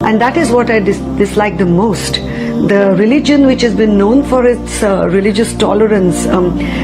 And that is what I dislike the most. The religion which has been known for its religious tolerance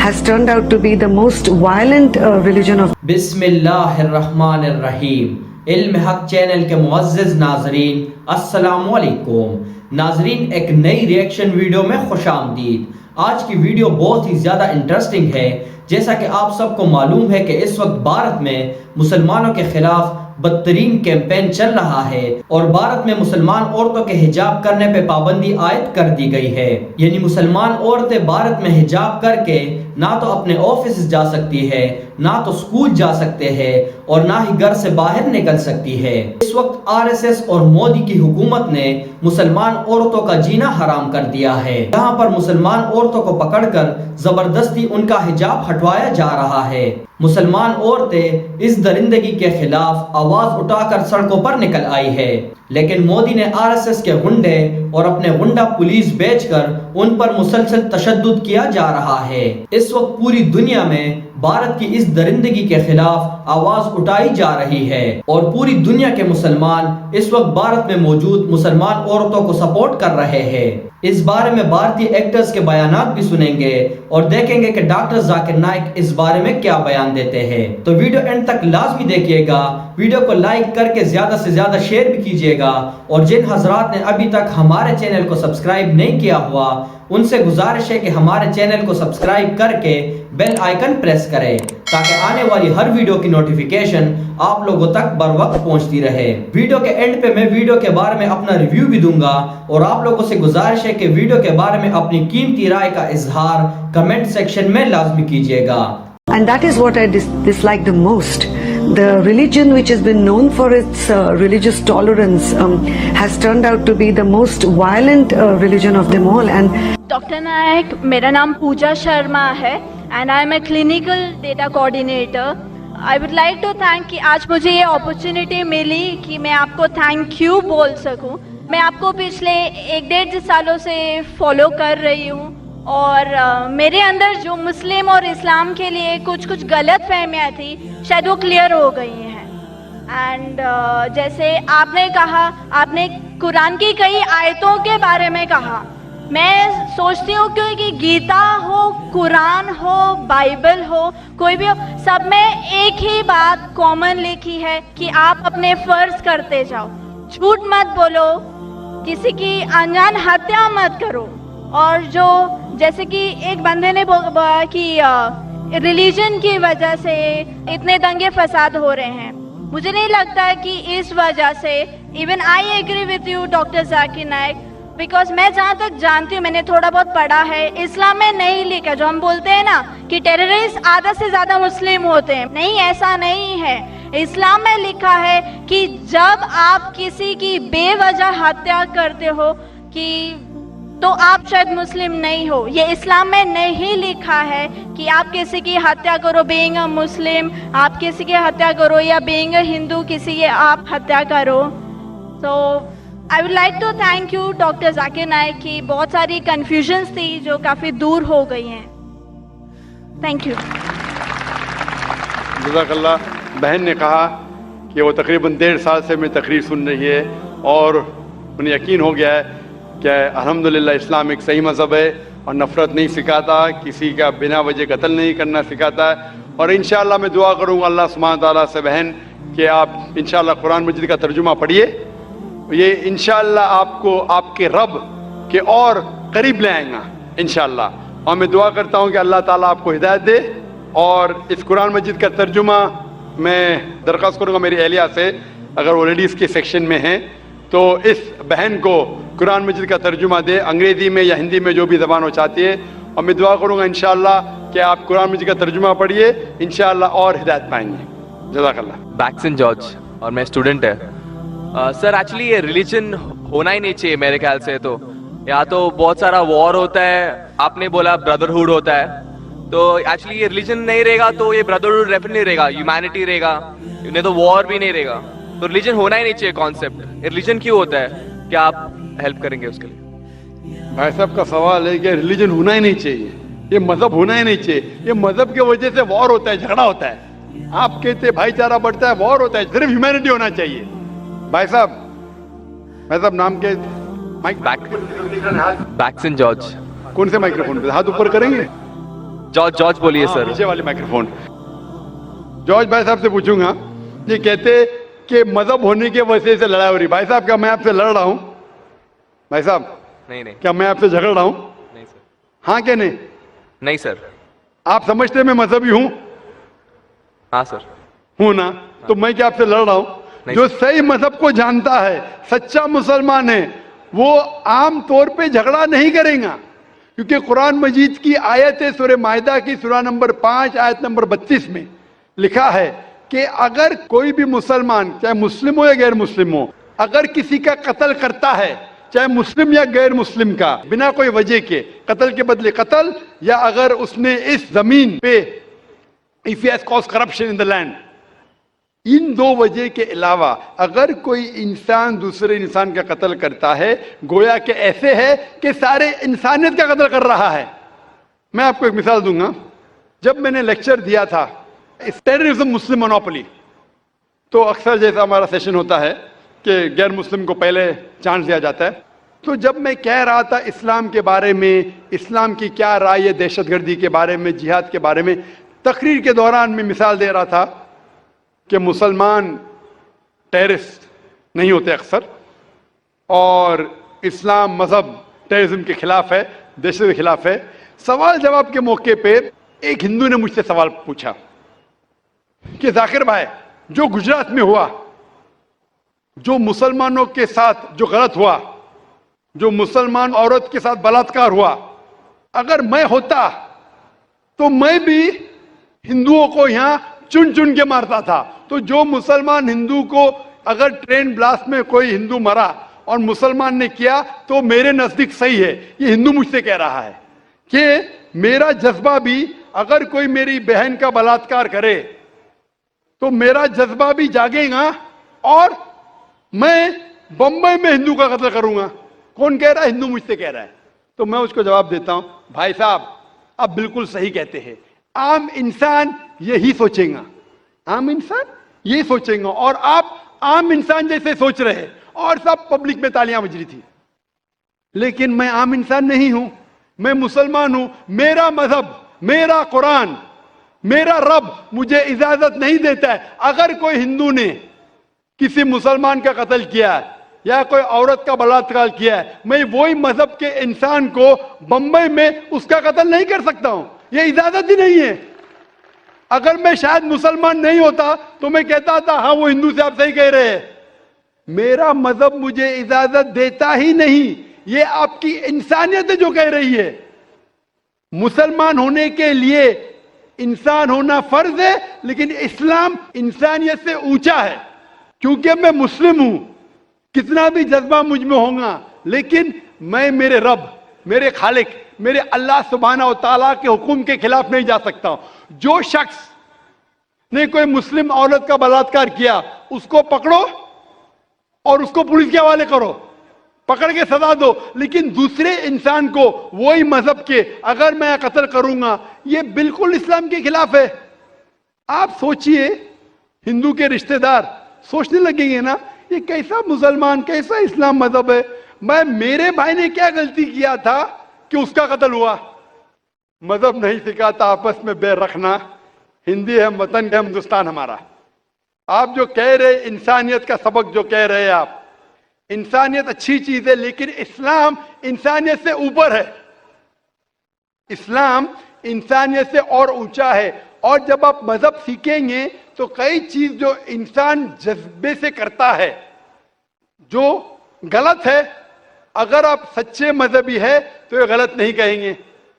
has turned out to be the most violent religion of बिस्मिल्लाहिर्रहमानिर्रहीम। इल्म हक channel के मुअज़्ज़िज़ नाज़रीन, अस्सलामु अलैकुम। नाज़रीन, एक नई रिएक्शन वीडियो में खुशामदीद। आज की वीडियो बहुत ही ज़्यादा इंटरेस्टिंग है। जैसा कि आप सबको मालूम है कि इस वक्त भारत में मुसलमानों के खिलाफ बदतरीन कैंपेन चल रहा है और भारत में मुसलमान औरतों के हिजाब करने पे पाबंदी आयद कर दी गई है। यानी मुसलमान औरतें भारत में हिजाब करके ना तो अपने ऑफिस जा सकती है, ना तो स्कूल जा सकते हैं और ना ही घर से बाहर निकल सकती है। इस वक्त आरएसएस और मोदी की हुकूमत ने मुसलमान औरतों का जीना हराम कर दिया है। यहाँ पर मुसलमान औरतों को पकड़कर जबरदस्ती उनका हिजाब हटवाया जा रहा है। मुसलमान औरतें इस दरिंदगी के खिलाफ आवाज उठाकर सड़कों पर निकल आई है, लेकिन मोदी ने आरएसएस के गुंडे और अपने गुंडा पुलिस भेजकर उन पर मुसलसल तशद्दुद किया जा रहा है। इस वक्त पूरी दुनिया में भारत की इस दरिंदगी के खिलाफ आवाज उठाई जा रही है और पूरी दुनिया के मुसलमान इस वक्त भारत में मौजूद मुसलमान औरतों को सपोर्ट कर रहे हैं। इस बारे में भारतीय एक्टर्स के बयानात भी सुनेंगे और देखेंगे कि डॉक्टर जाकिर नाइक इस बारे में क्या बयान देते हैं। तो वीडियो एंड तक लाजमी देखिएगा। वीडियो को लाइक करके ज्यादा से ज्यादा शेयर भी कीजिएगा और जिन हजरात ने अभी तक हमारे चैनल को सब्सक्राइब नहीं किया हुआ उनसे गुजारिश है कि हमारे चैनल को सब्सक्राइब करके बेल आइकन प्रेस करें ताकि आने वाली हर वीडियो की नोटिफिकेशन आप लोगों तक बर वक्त पहुंचती रहे। वीडियो के एंड पे मैं वीडियो के बारे में अपना रिव्यू भी दूंगा और आप लोगों से गुजारिश है कि वीडियो के बारे में अपनी कीमती राय का इजहार कमेंट सेक्शन में लाजमी कीजिएगा। And that is what I dislike the most. The religion which has been known for its religious tolerance has turned out to be the most violent religion of them all. And doctor Naik, मेरा नाम पूजा शर्मा है and I am a clinical data coordinator. I would like to thank कि आज मुझे ये opportunity मिली कि मैं आपको थैंक यू बोल सकूं। मैं आपको पिछले 1-1.5 सालों से फॉलो कर रही हूँ और मेरे अंदर जो मुस्लिम और इस्लाम के लिए कुछ गलत फहमियाँ थी शायद वो क्लियर हो गई हैं। एंड जैसे आपने कहा, आपने कुरान की कई आयतों के बारे में कहा। मैं सोचती हूँ कि गीता हो, कुरान हो, बाइबल हो, कोई भी हो, सब में एक ही बात कॉमन लिखी है कि आप अपने फर्ज करते जाओ, झूठ मत बोलो, किसी की अनजान हत्या मत करो। और जो जैसे कि एक बंदे ने बोला कि रिलीजन की वजह से इतने दंगे फसाद हो रहे हैं, मुझे नहीं लगता कि इस वजह से, even I agree with you doctor Zakir Naik, because मैं जहाँ तक जानती हूँ, मैंने थोड़ा बहुत पढ़ा है, इस्लाम में नहीं लिखा जो हम बोलते हैं ना कि टेररिस्ट आधा से ज्यादा मुस्लिम होते हैं। नहीं, ऐसा नहीं है। इस्लाम में लिखा है कि जब आप किसी की बेवजह हत्या करते हो कि तो आप शायद मुस्लिम नहीं हो। ये इस्लाम में नहीं लिखा है कि आप किसी की हत्या करो बीइंग अ मुस्लिम, आप किसी की हत्या करो या बीइंग अ हिंदू किसी की आप हत्या करो। तो I would like to thank you doctor Zakir Naik की बहुत सारी कंफ्यूजन्स थी जो काफ़ी दूर हो गई हैं। Thank you. जज़ाकल्लाह। बहन ने कहा कि वो तकरीबन 1.5 साल से मेरी तकरीर सुन रही है और उन्हें यकीन हो गया है कि अल्हम्दुलिल्लाह इस्लाम एक सही मज़हब है और नफ़रत नहीं सिखाता, किसी का बिना वजह कत्ल नहीं करना सिखाता है। और इंशाअल्लाह मैं दुआ करूँगा अल्लाह सुब्हानहू व तआला से बहन कि आप इंशाअल्लाह कुरान मजीद का तर्जुमा पढ़िए। ये इंशाअल्लाह आपको आपके रब के और करीब ले आएगा इंशाअल्लाह। और मैं दुआ करता हूँ कि अल्लाह ताला आपको हिदायत दे। और इस कुरान मजीद का तर्जुमा मैं दरख्वास्त करूँगा मेरी अहलिया से, अगर वो लेडीज़ के सेक्शन में हैं तो इस बहन को कुरान मजीद का तर्जुमा दे, अंग्रेज़ी में या हिंदी में जो भी ज़बान वो चाहती है। और मैं दुआ करूँगा इंशाअल्लाह कि आप कुरान मजीद का तर्जुमा पढ़िए, इंशाअल्लाह और हिदायत पाएंगे। जज़ाकल्लाह। बैक्सन जॉर्ज और मैं स्टूडेंट है। सर एक्चुअली ये रिलीजन होना ही नहीं चाहिए मेरे ख्याल से। तो या तो बहुत सारा वॉर होता है, आपने बोला ब्रदरहुड होता है, तो एक्चुअली ये रिलीजन नहीं रहेगा तो ये ब्रदरहुड डेफिनेटली नहीं रहेगा, ह्यूमैनिटी रहेगा, नहीं तो वॉर भी नहीं रहेगा। तो रिलीजन होना ही नहीं चाहिए कॉन्सेप्ट। रिलीजन क्यों होता है, क्या आप हेल्प करेंगे उसके लिए? भाई साहब का सवाल है कि रिलीजन होना ही नहीं चाहिए, ये मजहब होना ही नहीं चाहिए। ये मजहब की वजह से वॉर होता है, झगड़ा होता है। आप कहते भाईचारा बढ़ता है, वॉर होता है। सिर्फ ह्यूमैनिटी होना चाहिए। भाई साहब भाई साहब नाम के माइक बैक्सन जॉर्ज। कौन से माइक्रोफोन पे हाथ ऊपर करेंगे? जॉर्ज बोलिए सर। पीछे वाले माइक्रोफोन। जॉर्ज भाई साहब से पूछूंगा, ये कहते कि मजहब होने के वजह से लड़ाई हो रही। भाई साहब क्या मैं आपसे लड़ रहा हूं? भाई साहब नहीं क्या मैं आपसे झगड़ रहा हूं? नहीं सर। हाँ क्या नहीं? नहीं सर। आप समझते मैं मजहबी हूं? हाँ सर। हूं ना? तो मैं क्या आपसे लड़ रहा हूं? नहीं। जो सही मजहब को जानता है, सच्चा मुसलमान है, वो आम तौर पे झगड़ा नहीं करेगा, क्योंकि कुरान मजीद की आयत है सूरह माइदा की सूरह नंबर 5 आयत नंबर 32 में लिखा है कि अगर कोई भी मुसलमान, चाहे मुस्लिम हो या गैर मुस्लिम हो, अगर किसी का कत्ल करता है, चाहे मुस्लिम या गैर मुस्लिम का, बिना कोई वजह के, कत्ल के बदले कत्ल, या अगर उसने इस जमीन पे if he has cause corruption in the land, इन दो वजह के अलावा अगर कोई इंसान दूसरे इंसान का कत्ल करता है, गोया के ऐसे है कि सारे इंसानियत का कत्ल कर रहा है। मैं आपको एक मिसाल दूंगा। जब मैंने लेक्चर दिया था टेररिज्म मुस्लिम मोनोपोली, तो अक्सर जैसा हमारा सेशन होता है कि गैर मुस्लिम को पहले चांस दिया जाता है, तो जब मैं कह रहा था इस्लाम के बारे में, इस्लाम की क्या राय है दहशतगर्दी के बारे में, जिहाद के बारे में, तकरीर के दौरान मैं मिसाल दे रहा था कि मुसलमान टेररिस्ट नहीं होते अक्सर, और इस्लाम मजहब टेररिज्म के खिलाफ है, दहशत के खिलाफ है। सवाल जवाब के मौके पे एक हिंदू ने मुझसे सवाल पूछा कि जाकिर भाई, जो गुजरात में हुआ, जो मुसलमानों के साथ जो गलत हुआ, जो मुसलमान औरत के साथ बलात्कार हुआ, अगर मैं होता तो मैं भी हिंदुओं को यहां चुन चुन के मारता था। तो जो मुसलमान हिंदू को, अगर ट्रेन ब्लास्ट में कोई हिंदू मरा और मुसलमान ने किया तो मेरे नजदीक सही है। ये हिंदू मुझसे कह रहा है कि मेरा जज्बा भी, अगर कोई मेरी बहन का बलात्कार करे तो मेरा जज्बा भी जागेगा और मैं बंबई में हिंदू का कत्ल करूंगा। कौन कह रहा है? हिंदू मुझसे कह रहा है। तो मैं उसको जवाब देता हूं, भाई साहब आप बिल्कुल सही कहते हैं, आम इंसान यही सोचेगा, आम इंसान यही सोचेगा, और आप आम इंसान जैसे सोच रहे हैं, और सब पब्लिक में तालियां बज रही थी। लेकिन मैं आम इंसान नहीं हूं, मैं मुसलमान हूं। मेरा मजहब, मेरा कुरान, मेरा रब मुझे इजाजत नहीं देता है, अगर कोई हिंदू ने किसी मुसलमान का कत्ल किया है या कोई औरत का बलात्कार किया है, मैं वही मजहब के इंसान को बंबई में उसका कत्ल नहीं कर सकता हूं, यह इजाजत ही नहीं है। अगर मैं शायद मुसलमान नहीं होता तो मैं कहता था हाँ वो हिंदू से आप सही कह रहे हैं। मेरा मजहब मुझे इजाजत देता ही नहीं, ये आपकी इंसानियत है जो कह रही है। मुसलमान होने के लिए इंसान होना फर्ज है, लेकिन इस्लाम इंसानियत से ऊंचा है। क्योंकि मैं मुस्लिम हूं, कितना भी जज्बा मुझ में होगा, लेकिन मैं मेरे रब, मेरे खालिक, मेरे अल्लाह सुब्हाना व तआला के हुक्म के खिलाफ नहीं जा सकता। जो शख्स ने कोई मुस्लिम औरत का बलात्कार किया उसको पकड़ो और उसको पुलिस के हवाले करो, पकड़ के सजा दो, लेकिन दूसरे इंसान को वही मजहब के अगर मैं कत्ल करूंगा, ये बिल्कुल इस्लाम के खिलाफ है। आप सोचिए, हिंदू के रिश्तेदार सोचने लगेंगे ना, ये कैसा मुसलमान, कैसा इस्लाम मजहब है। मैं, मेरे भाई ने क्या गलती किया था कि उसका कत्ल हुआ? मजहब नहीं सिखाता आपस में बैर रखना, हिंदी है वतन है हिंदुस्तान हमारा। आप जो कह रहे इंसानियत का सबक जो कह रहे हैं आप, इंसानियत अच्छी चीज है, लेकिन इस्लाम इंसानियत से ऊपर है। इस्लाम इंसानियत से और ऊंचा है। और जब आप मजहब सीखेंगे तो कई चीज जो इंसान जज्बे से करता है, जो गलत है, अगर आप सच्चे मजहबी है तो ये गलत नहीं कहेंगे,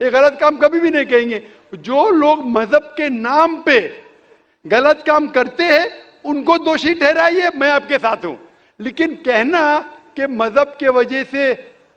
ये गलत काम कभी भी नहीं कहेंगे। जो लोग मजहब के नाम पे गलत काम करते हैं उनको दोषी ठहराइए, मैं आपके साथ हूं। लेकिन कहना कि मजहब के वजह से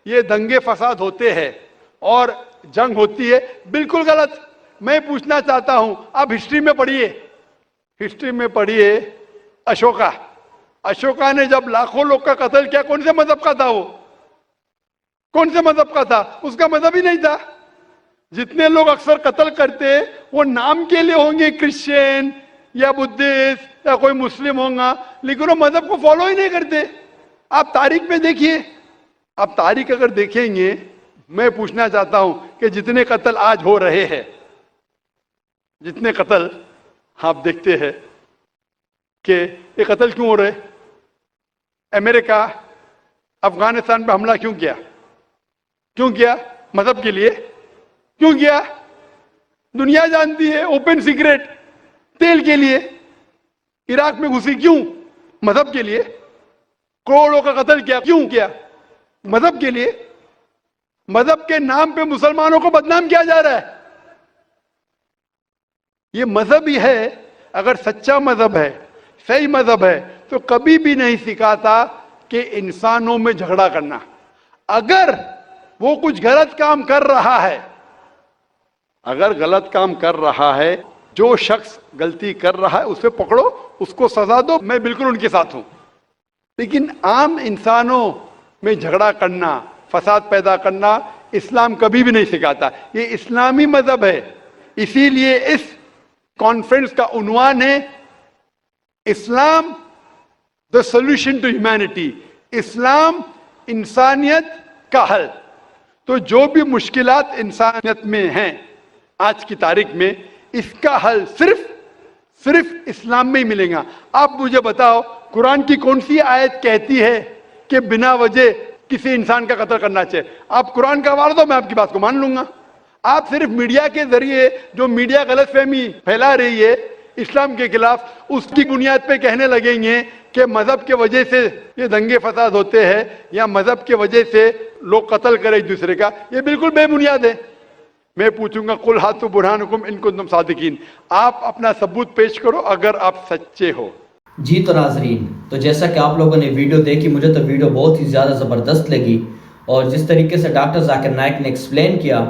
ये दंगे फसाद होते हैं और जंग होती है, बिल्कुल गलत। मैं पूछना चाहता हूं, आप हिस्ट्री में पढ़िए, हिस्ट्री में पढ़िए अशोका। अशोका ने जब लाखों लोग का कत्ल किया, कौन से मजहब का था वो? कौन से मजहब का था? उसका मजहब ही नहीं था। जितने लोग अक्सर कत्ल करते वो नाम के लिए होंगे, क्रिश्चियन या बुद्धिस्ट या कोई मुस्लिम होगा, लेकिन वो मजहब को फॉलो ही नहीं करते। آپ تاریخ میں دیکھیے, آپ تاریخ اگر دیکھیں گے, میں پوچھنا چاہتا ہوں کہ جتنے قتل آج ہو رہے ہیں, جتنے قتل آپ دیکھتے ہیں کہ یہ قتل کیوں ہو رہے؟ امریکہ افغانستان پہ حملہ کیوں کیا؟ کیوں کیا؟ مذہب کے لیے. کیوں کیا؟ دنیا جانتی ہے, اوپن سیکرٹ, تیل کے لیے. عراق میں گھسی کیوں؟ مذہب کے لیے. کروڑوں کا قتل کیا, کیوں کیا؟ مذہب کے لیے. مذہب کے نام پہ مسلمانوں کو بدنام کیا جا رہا ہے. یہ مذہب ہی ہے. اگر سچا مذہب ہے, صحیح مذہب ہے, تو کبھی بھی نہیں سکھاتا کہ انسانوں میں جھگڑا کرنا. اگر وہ کچھ غلط کام کر رہا ہے, اگر غلط کام کر رہا ہے, جو شخص غلطی کر رہا ہے اسے پکڑو, اس کو سزا دو, میں بالکل ان کے ساتھ ہوں. لیکن عام انسانوں میں جھگڑا کرنا, فساد پیدا کرنا اسلام کبھی بھی نہیں سکھاتا. یہ اسلامی مذہب ہے. اسی لیے اس کانفرنس کا عنوان ہے اسلام the solution to humanity. اسلام انسانیت کا حل. تو جو بھی مشکلات انسانیت میں ہیں آج کی تاریخ میں, اس کا حل صرف اسلام میں ہی ملے گا. آپ مجھے بتاؤ, قرآن کی کون سی آیت کہتی ہے کہ بنا وجہ کسی انسان کا قتل کرنا چاہیے؟ آپ قرآن کا حوالہ دو, میں آپ کی بات کو مان لوں گا. آپ صرف میڈیا کے ذریعے جو میڈیا غلط فہمی پھیلا رہی ہے اسلام کے خلاف, اس کی بنیاد پہ کہنے لگیں گے کہ مذہب کے وجہ سے یہ دنگے فساد ہوتے ہیں یا مذہب کے وجہ سے لوگ قتل کریں ایک دوسرے کا. یہ بالکل بے بنیاد ہے. میں پوچھوں گا قل ہاتوا برہانکم ان کنتم صادقین. آپ اپنا ثبوت پیش کرو اگر آپ سچے ہو. جی تو ناظرین, تو جیسا کہ آپ لوگوں نے ویڈیو دیکھی, مجھے تو ویڈیو بہت ہی زیادہ زبردست لگی. اور جس طریقے سے ڈاکٹر ذاکر نائک نے ایکسپلین کیا,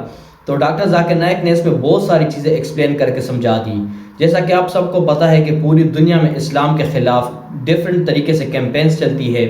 تو ڈاکٹر ذاکر نائک نے اس میں بہت ساری چیزیں ایکسپلین کر کے سمجھا دی. جیسا کہ آپ سب کو پتہ ہے کہ پوری دنیا میں اسلام کے خلاف ڈیفرنٹ طریقے سے کیمپینز چلتی ہے.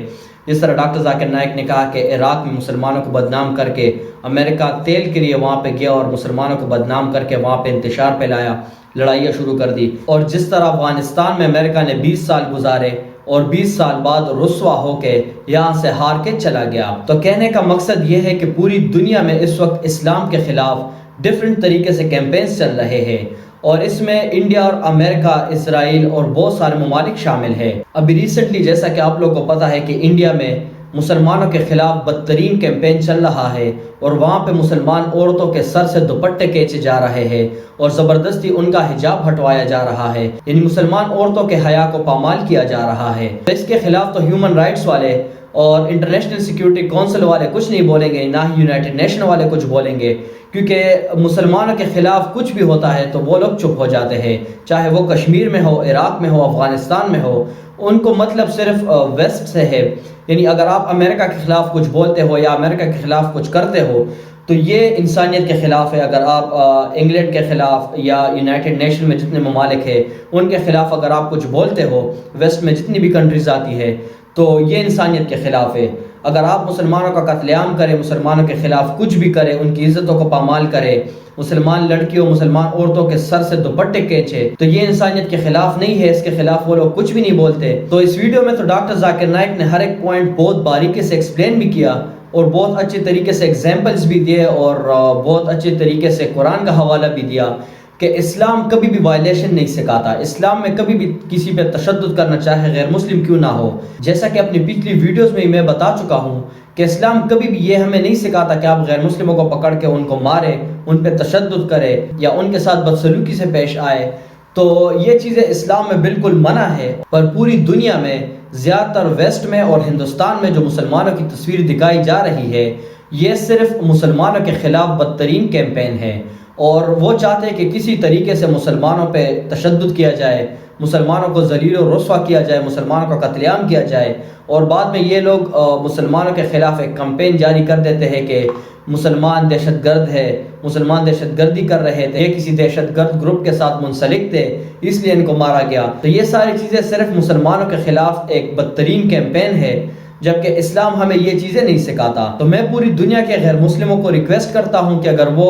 جس طرح ڈاکٹر ذاکر نائک نے کہا کہ عراق میں مسلمانوں کو بدنام کر کے امریکہ تیل کے لیے وہاں پہ گیا اور مسلمانوں کو بدنام کر کے وہاں پہ انتشار پھیلایا, لڑائیاں شروع کر دی. اور جس طرح افغانستان میں امریکہ نے 20 سال گزارے اور 20 سال بعد رسوا ہو کے یہاں سے ہار کے چلا گیا. تو کہنے کا مقصد یہ ہے کہ پوری دنیا میں اس وقت اسلام کے خلاف ڈیفرنٹ طریقے سے کیمپینز چل رہے ہیں, اور اس میں انڈیا اور امریکہ, اسرائیل اور بہت سارے ممالک شامل ہیں. ابھی ریسنٹلی جیسا کہ آپ لوگوں کو پتہ ہے کہ انڈیا میں مسلمانوں کے خلاف بدترین کیمپین چل رہا ہے, اور وہاں پہ مسلمان عورتوں کے سر سے دوپٹے کھینچے جا رہے ہیں اور زبردستی ان کا حجاب ہٹوایا جا رہا ہے, یعنی مسلمان عورتوں کے حیا کو پامال کیا جا رہا ہے. اس کے خلاف تو ہیومن رائٹس والے اور انٹرنیشنل سیکیورٹی کونسل والے کچھ نہیں بولیں گے, نہ ہی یونائٹڈ نیشن والے کچھ بولیں گے, کیونکہ مسلمانوں کے خلاف کچھ بھی ہوتا ہے تو وہ لوگ چپ ہو جاتے ہیں, چاہے وہ کشمیر میں ہو, عراق میں ہو, افغانستان میں ہو. ان کو مطلب صرف ویسٹ سے ہے. یعنی اگر آپ امریکہ کے خلاف کچھ بولتے ہو یا امریکہ کے خلاف کچھ کرتے ہو تو یہ انسانیت کے خلاف ہے. اگر آپ انگلینڈ کے خلاف یا یونائٹڈ نیشن میں جتنے ممالک ہیں ان کے خلاف اگر آپ کچھ بولتے ہو, ویسٹ میں جتنی بھی کنٹریز آتی ہے, تو یہ انسانیت کے خلاف ہے. اگر آپ مسلمانوں کا قتل عام کرے, مسلمانوں کے خلاف کچھ بھی کرے, ان کی عزتوں کو پامال کرے, مسلمان لڑکیوں, مسلمان عورتوں کے سر سے دوپٹے کھینچے, تو یہ انسانیت کے خلاف نہیں ہے. اس کے خلاف وہ لوگ کچھ بھی نہیں بولتے. تو اس ویڈیو میں تو ڈاکٹر ذاکر نائک نے ہر ایک پوائنٹ بہت باریکی سے ایکسپلین بھی کیا اور بہت اچھے طریقے سے ایگزامپلز بھی دیے اور بہت اچھے طریقے سے قرآن کا حوالہ بھی دیا کہ اسلام کبھی بھی وائلیشن نہیں سکھاتا. اسلام میں کبھی بھی کسی پہ تشدد کرنا, چاہے غیر مسلم کیوں نہ ہو. جیسا کہ اپنی پچھلی ویڈیوز میں میں بتا چکا ہوں کہ اسلام کبھی بھی یہ ہمیں نہیں سکھاتا کہ آپ غیر مسلموں کو پکڑ کے ان کو مارے, ان پہ تشدد کرے یا ان کے ساتھ بدسلوکی سے پیش آئے. تو یہ چیزیں اسلام میں بالکل منع ہے. پر پوری دنیا میں زیادہ تر ویسٹ میں اور ہندوستان میں جو مسلمانوں کی تصویر دکھائی جا رہی ہے, یہ صرف مسلمانوں کے خلاف بدترین کیمپین ہے, اور وہ چاہتے ہیں کہ کسی طریقے سے مسلمانوں پہ تشدد کیا جائے, مسلمانوں کو ذلیل و رسوا کیا جائے, مسلمانوں کا قتل عام کیا جائے, اور بعد میں یہ لوگ مسلمانوں کے خلاف ایک کمپین جاری کر دیتے ہیں کہ مسلمان دہشت گرد ہے, مسلمان دہشت گردی کر رہے تھے, یہ کسی دہشت گرد گروپ کے ساتھ منسلک تھے اس لیے ان کو مارا گیا. تو یہ ساری چیزیں صرف مسلمانوں کے خلاف ایک بدترین کیمپین ہے, جبکہ اسلام ہمیں یہ چیزیں نہیں سکھاتا. تو میں پوری دنیا کے غیر مسلموں کو ریکویسٹ کرتا ہوں کہ اگر وہ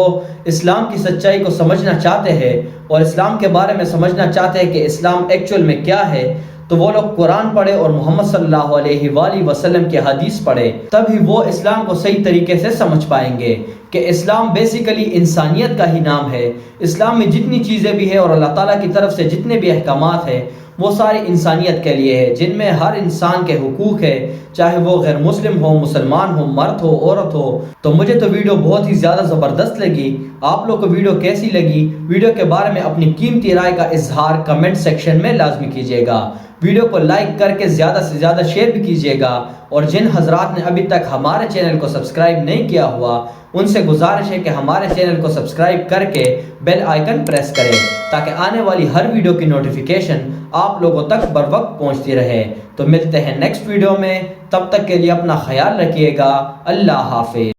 اسلام کی سچائی کو سمجھنا چاہتے ہیں اور اسلام کے بارے میں سمجھنا چاہتے ہیں کہ اسلام ایکچول میں کیا ہے, تو وہ لوگ قرآن پڑھے اور محمد صلی اللہ علیہ وآلہ وسلم کی حدیث پڑھے، تبھی وہ اسلام کو صحیح طریقے سے سمجھ پائیں گے کہ اسلام بیسیکلی انسانیت کا ہی نام ہے۔ اسلام میں جتنی چیزیں بھی ہیں اور اللہ تعالیٰ کی طرف سے جتنے بھی احکامات ہیں وہ ساری انسانیت کے لیے ہے، جن میں ہر انسان کے حقوق ہے، چاہے وہ غیر مسلم ہو، مسلمان ہو، مرد ہو، عورت ہو۔ تو مجھے تو ویڈیو بہت ہی زیادہ زبردست لگی۔ آپ لوگ کو ویڈیو کیسی لگی؟ ویڈیو کے بارے میں اپنی قیمتی رائے کا اظہار کمنٹ سیکشن میں لازمی کیجیے گا۔ ویڈیو کو لائک کر کے زیادہ سے زیادہ شیئر بھی کیجیے گا، اور جن حضرات نے ابھی تک ہمارے چینل کو سبسکرائب نہیں کیا ہوا ان سے گزارش ہے کہ ہمارے چینل کو سبسکرائب کر کے بیل آئیکن پریس کریں تاکہ آنے والی ہر ویڈیو کی نوٹیفیکیشن آپ لوگوں تک بر وقت پہنچتی رہے۔ تو ملتے ہیں نیکسٹ ویڈیو میں، تب تک کے لیے اپنا خیال رکھیے گا۔ اللہ حافظ۔